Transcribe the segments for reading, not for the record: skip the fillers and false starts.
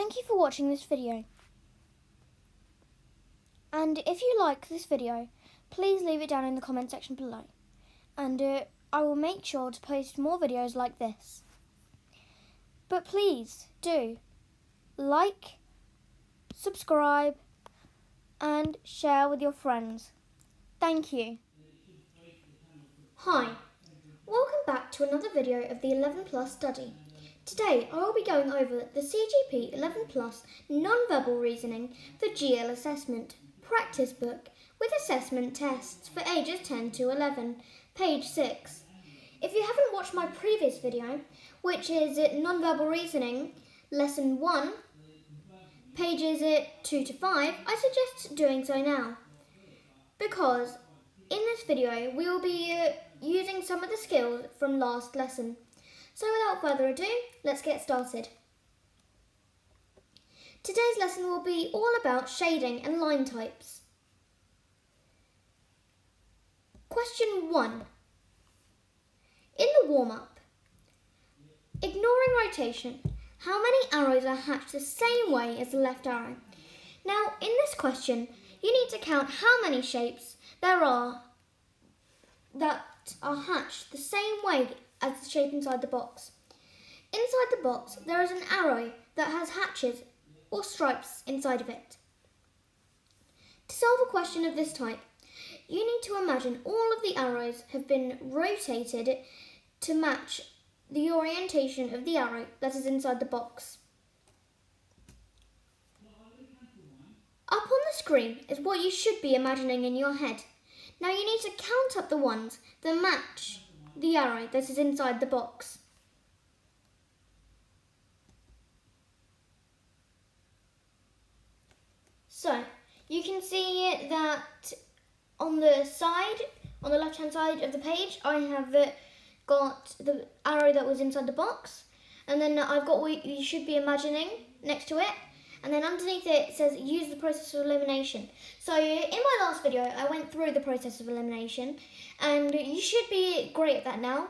Thank you for watching this video. And if you like this video, please leave it down in the comment section below. And I will make sure to post more videos like this. But please do like, subscribe, and share with your friends. Thank you. Hi, welcome back to another video of the 11 Plus study. Today I will be going over the CGP 11 Plus non-verbal reasoning for GL assessment practice book with assessment tests for ages 10 to 11, page 6. If you haven't watched my previous video, which is non-verbal reasoning, lesson 1, pages 2 to 5, I suggest doing so now. Because in this video we will be using some of the skills from last lesson. So without further ado, let's get started. Today's lesson will be all about shading and line types. Question 1. In the warm-up, ignoring rotation, how many arrows are hatched the same way as the left arrow? Now, in this question, you need to count how many shapes there are that are hatched the same way as the shape inside the box. Inside the box, there is an arrow that has hatches or stripes inside of it. To solve a question of this type, you need to imagine all of the arrows have been rotated to match the orientation of the arrow that is inside the box. Up on the screen is what you should be imagining in your head. Now you need to count up the ones that match the arrow that is inside the box. So, you can see that on the side, on the left hand side of the page, I have got the arrow that was inside the box, and then I've got what you should be imagining next to it, and then underneath it says use the process of elimination. So in my last video I went through the process of elimination, and you should be great at that now,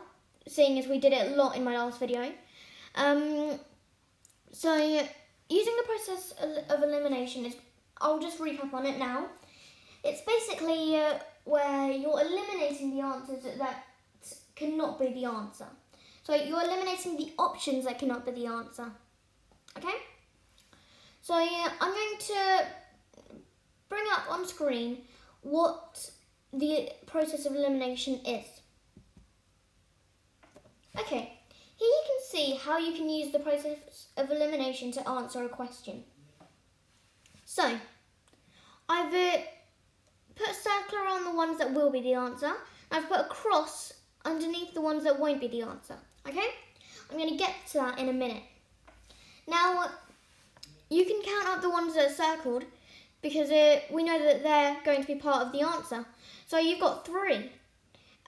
seeing as we did it a lot in my last video. So using the process of elimination is, I'll just recap on it now. It's basically where you're eliminating the answers that cannot be the answer. So you're eliminating the options that cannot be the answer. Okay? So I'm going to bring up on screen what the process of elimination is. Okay, here you can see how you can use the process of elimination to answer a question. So, I've put a circle around the ones that will be the answer. I've put a cross underneath the ones that won't be the answer. Okay? I'm going to get to that in a minute. Now, you can count up the ones that are circled because we know that they're going to be part of the answer. So you've got 3.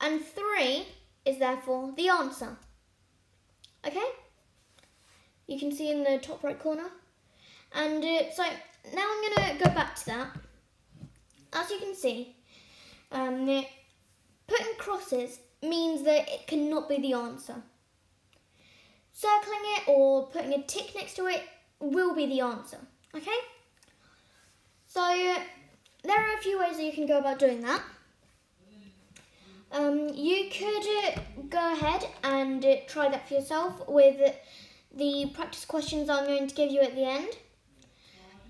And 3 is therefore the answer. Okay? You can see in the top right corner. And so now I'm going to go back to that. As you can see, putting crosses means that it cannot be the answer. Circling it or putting a tick next to it will be the answer. Okay? So there are a few ways that you can go about doing that. You could go ahead and try that for yourself with the practice questions I'm going to give you at the end.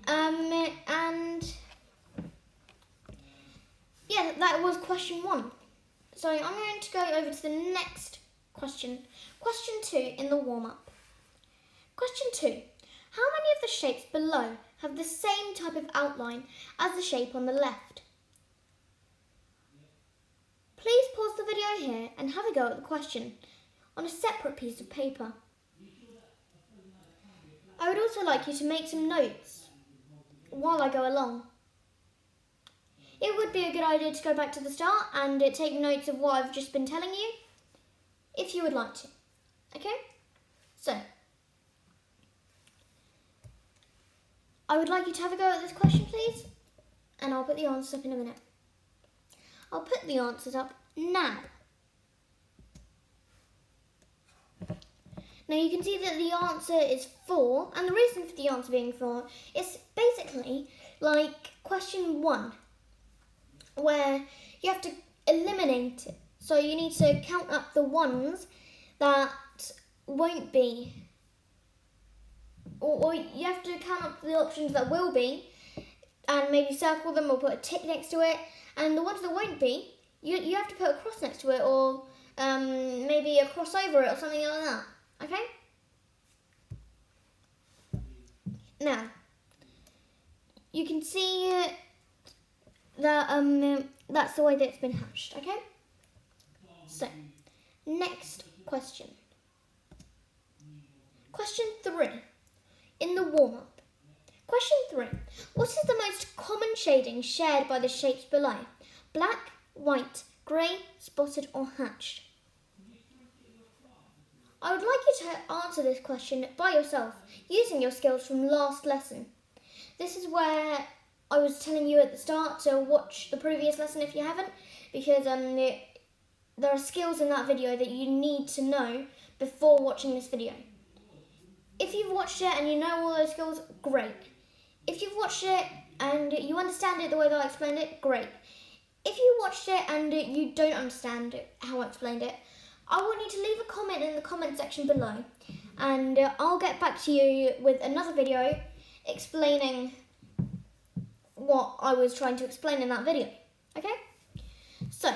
And yeah, that was question 1. So I'm going to go over to the next question. Question 2 in the warm-up. Question 2. How many of the shapes below have the same type of outline as the shape on the left? Please pause the video here and have a go at the question on a separate piece of paper. I would also like you to make some notes while I go along. It would be a good idea to go back to the start and take notes of what I've just been telling you, if you would like to. Okay? So, I would like you to have a go at this question, please, and I'll put the answers up in a minute. I'll put the answers up now. Now you can see that the answer is 4, and the reason for the answer being 4 is basically like question 1, where you have to eliminate it. So you need to count up the ones that won't be, or you have to count up the options that will be, and maybe circle them or put a tick next to it, and the ones that won't be, you have to put a cross next to it, or maybe a cross over it or something like that. Okay? Now, you can see that that's the way that it's been hashed, okay? So, next question. Question 3, in the warm-up. Question 3, what is the most common shading shared by the shapes below? Black, white, grey, spotted or hatched? I would like you to answer this question by yourself, using your skills from last lesson. This is where I was telling you at the start to watch the previous lesson if you haven't, because there are skills in that video that you need to know before watching this video. If you've watched it and you know all those skills, great. If you've watched it and you understand it the way that I explained it, great. If you watched it and you don't understand how I explained it, I want you to leave a comment in the comment section below, and I'll get back to you with another video explaining what I was trying to explain in that video. Okay? So,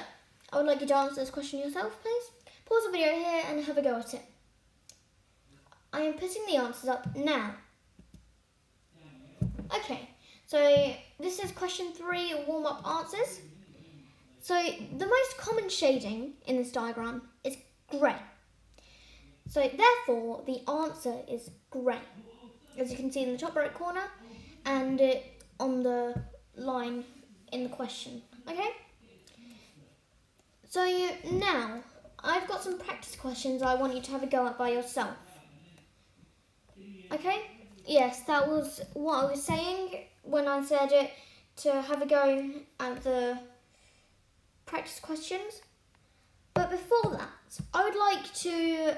I would like you to answer this question yourself, please. Pause the video here and have a go at it. I am putting the answers up now. Okay, so this is question 3, warm-up answers. So the most common shading in this diagram is grey. So therefore, the answer is grey, as you can see in the top right corner and on the line in the question. Okay? So now, I've got some practice questions I want you to have a go at by yourself. Okay? Yes, that was what I was saying when I said it, to have a go at the practice questions. But before that, I would like to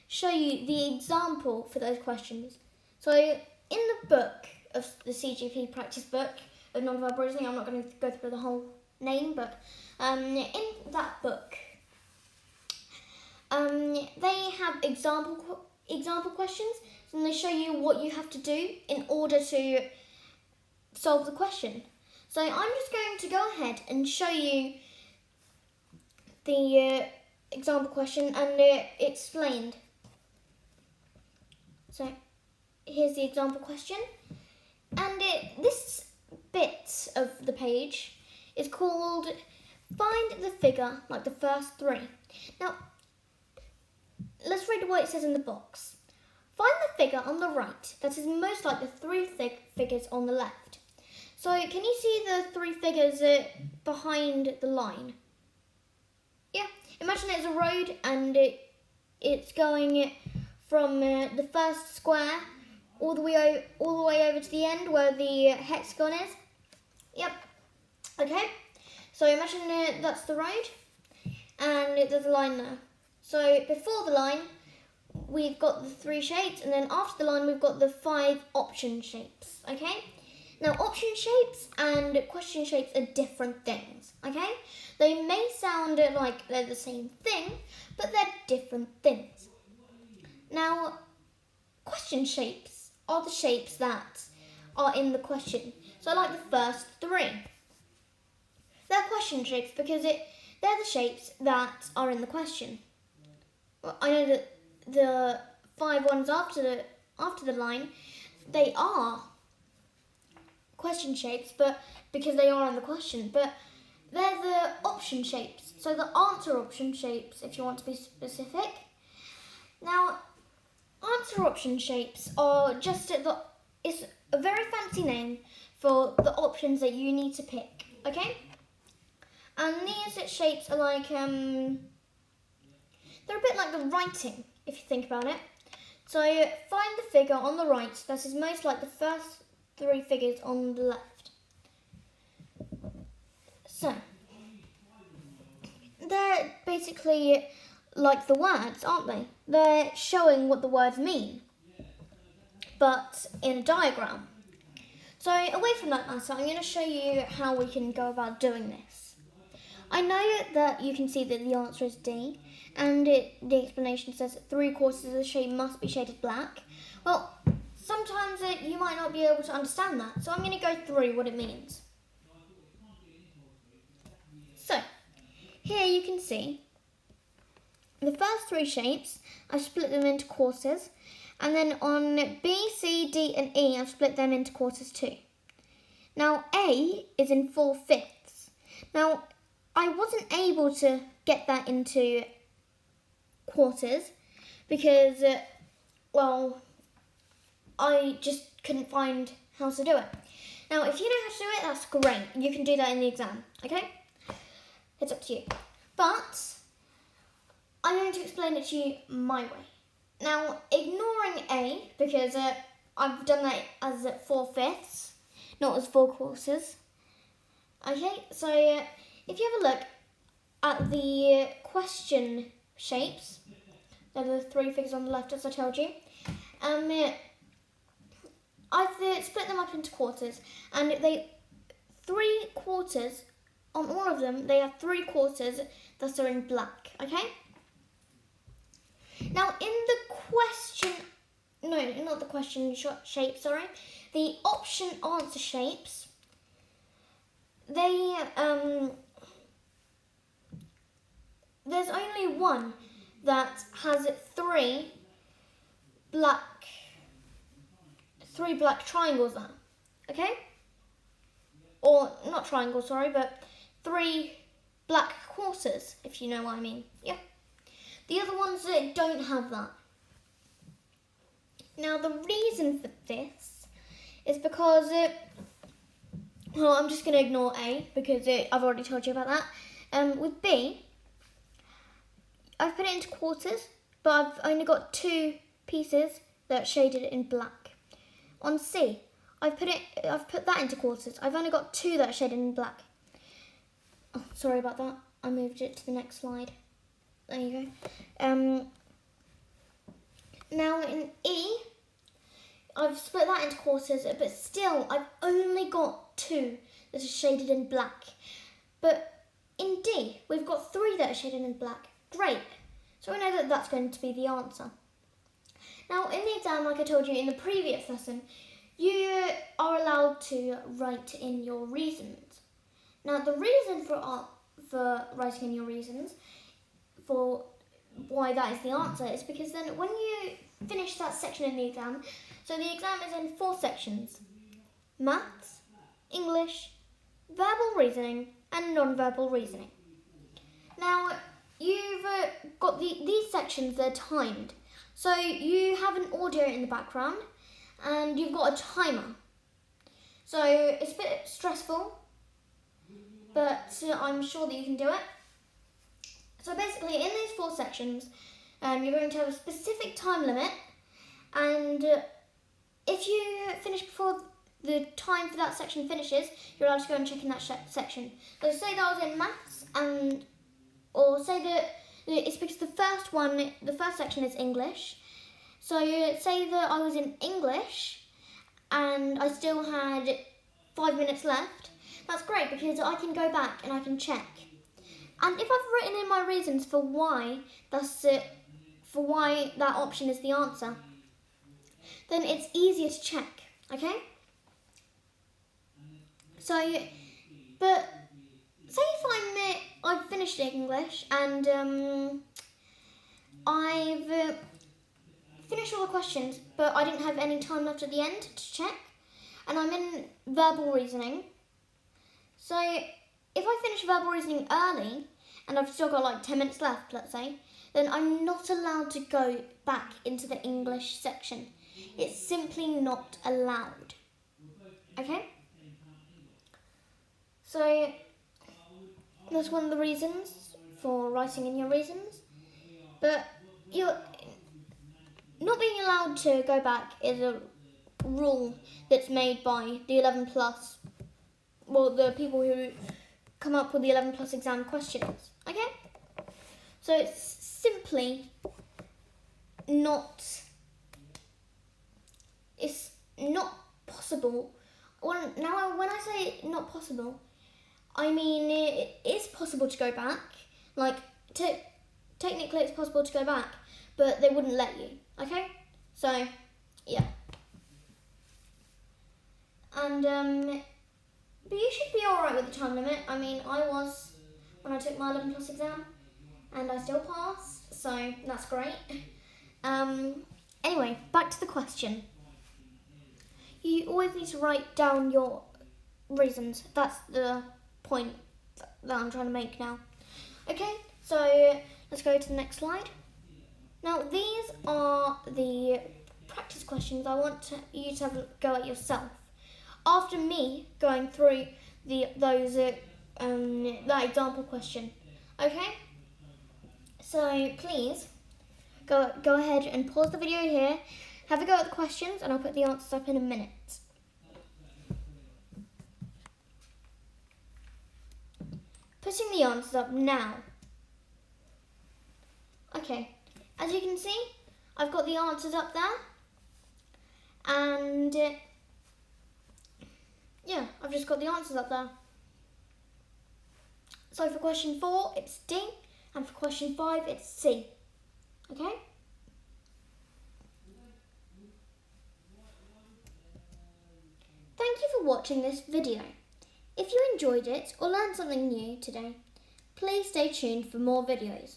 show you the example for those questions. So in the book of the CGP practice book of non-verbal reasoning, I'm not going to go through the whole name, but in that book, they have example questions, and they show you what you have to do in order to solve the question. So I'm just going to go ahead and show you the example question and explained. So here's the example question, and this bit of the page is called Find the Figure Like the First 3. Now, let's read what it says in the box. Find the figure on the right that is most like the 3 figures on the left. So can you see the 3 figures behind the line? Yeah, imagine it's a road and it's going from the first square all the way over to the end where the hexagon is. Yep. Okay. So imagine that's the road, and there's a line there. So before the line, we've got the 3 shapes, and then after the line, we've got the 5 option shapes. Okay. Now, option shapes and question shapes are different things. Okay. They may sound like they're the same thing, but they're different things. Now, question shapes are the shapes that are in the question. So like the first 3. They're question shapes because they're the shapes that are in the question. Well, I know that the 5 ones after the line, they are question shapes, but because they are in the question, but they're the option shapes. So the answer option shapes, if you want to be specific. Now, answer option shapes are just it's a very fancy name for the options that you need to pick, okay? And these shapes are like, they're a bit like the writing, if you think about it. So find the figure on the right that is most like the first 3 figures on the left. So, they're basically like the words, aren't they? they're showing what the words mean, but in a diagram. So away from that answer, I'm going to show you how we can go about doing this. I know that you can see that the answer is D, and the explanation says that 3/4 of the shade must be shaded black. Well, sometimes you might not be able to understand that, so I'm going to go through what it means. So, here you can see the first 3 shapes, I've split them into quarters, and then on B, C, D and E, I've split them into quarters too. Now A is in 4/5. Now, I wasn't able to get that into quarters because, well, I just couldn't find how to do it. Now, if you know how to do it, that's great. You can do that in the exam, okay? It's up to you. But I'm going to explain it to you my way. Now, ignoring A, because I've done that as 4/5, not as 4/4. Okay, so if you have a look at the question shapes, they're the 3 figures on the left, as I told you. I've split them up into quarters, and 3/4 on all of them. They have 3/4 that are in black. Okay. Now, in the question, no, not the question shape. Sorry, the option answer shapes. There's only one that has 3 black triangles there, okay? Or not triangles, sorry, but 3 black quarters, if you know what I mean. Yeah. The other ones that don't have that. Now, the reason for this is because well, I'm just going to ignore A because I've already told you about that. With B, I've put it into quarters, but I've only got 2 pieces that are shaded in black. On C, I've put that into quarters. I've only got 2 that are shaded in black. Oh, sorry about that. I moved it to the next slide. There you go. Now in E, I've split that into quarters, but still I've only got 2 that are shaded in black. But in D, we've got 3 that are shaded in black. Great. So we know that that's going to be the answer. Now in the exam, like I told you in the previous lesson, you are allowed to write in your reasons. Now the reason for writing in your reasons, for why that is the answer, is because then when you finish that section in the exam, so the exam is in 4 sections: maths, English, verbal reasoning and non-verbal reasoning. Now you've got these sections, they're timed. So you have an audio in the background and you've got a timer. So it's a bit stressful, but I'm sure that you can do it. So basically in these 4 sections, you're going to have a specific time limit, and if you finish before the time for that section finishes, you're allowed to go and check in that section. So say that I was in maths, or say that it's because the first section is English. So say that I was in English and I still had 5 minutes left. That's great because I can go back and I can check. And if I've written in my reasons for why that option is the answer, then it's easier to check, okay? So, but say if I've finished English and I've finished all the questions, but I didn't have any time left at the end to check, and I'm in verbal reasoning. So if I finish verbal reasoning early and I've still got like 10 minutes left, let's say, then I'm not allowed to go back into the English section. It's simply not allowed. Okay? So that's one of the reasons for writing in your reasons. But you're not being allowed to go back is a rule that's made by the 11 plus, well, the people who come up with the 11 plus exam questions. Okay? So it's simply not possible. Now, when I say not possible, I mean it is possible to go back. Like, technically it's possible to go back, but they wouldn't let you, okay? So, yeah. And, but you should be alright with the time limit. I mean, I was when I took my 11 plus exam, and I still passed, so that's great. Anyway, back to the question. You always need to write down your reasons. That's the point that I'm trying to make now. Okay, so let's go to the next slide. Now, these are the practice questions I want you to have a go at yourself. After me going through that example question. Okay? So please go ahead and pause the video here. Have a go at the questions, and I'll put the answers up in a minute. Putting the answers up now. Okay, as you can see, I've got the answers up there. And yeah, I've just got the answers up there. So for question 4, it's D, and for question 5, it's C. Okay? Thank you for watching this video. If you enjoyed it or learned something new today, please stay tuned for more videos.